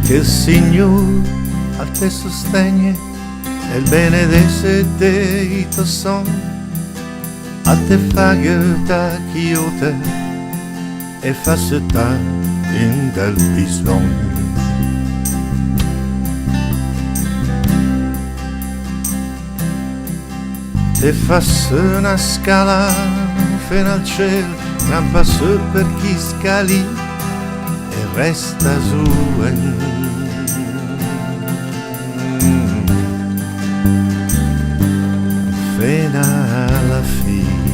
che il Signore a te sostiene e il benedesse dei tuoi sogni, a te fa da chiote e fa sta in del bisogno. Te fa una scala fino al cielo, rampa su per chi scali e resta zùen. Fino alla fine.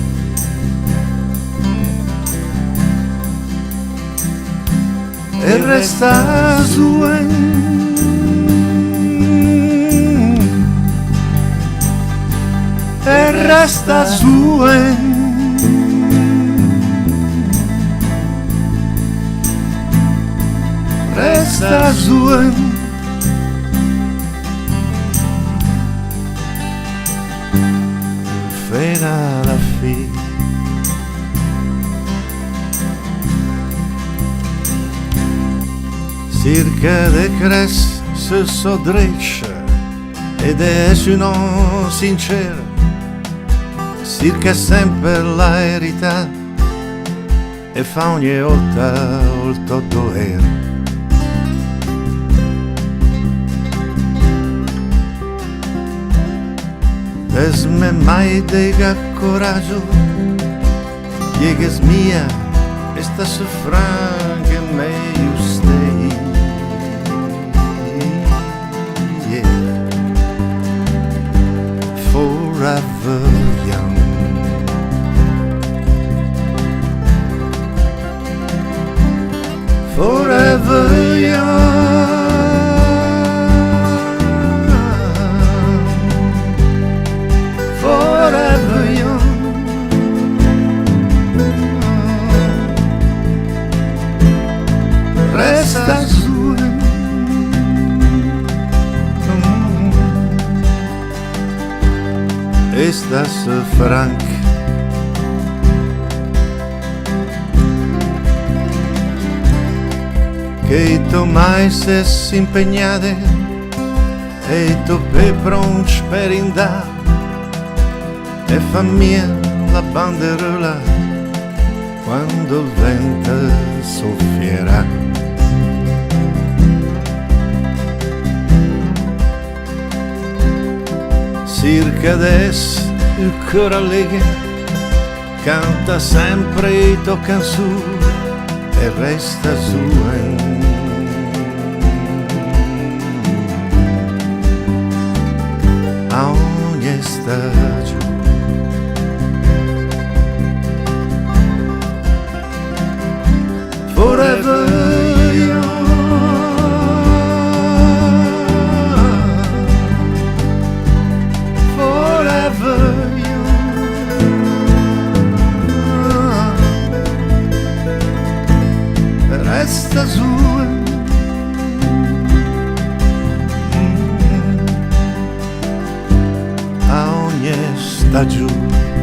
E resta zùen. E resta zùen. Resta zùen. Fino alla fine. Circa de cres se sodreccia ed è non sincero, circa sempre la verità e fa ogni volta il tuo dovere. Desme mai dega coraggio, llegues mia, esta sufran que meio stay. Yeah. Forever young. Forever young. Forever young. Resta zùen. Estas frank. Che tu mai ses impegnate e tu pe pronto per indare e fa mia la banderola quando il vento soffierà. Circa adesso il coro allegro canta sempre i tuoi canzoni e resta zùen. A ogni stagione. Forever young. Forever young. Resta zùen. A ogni stagione.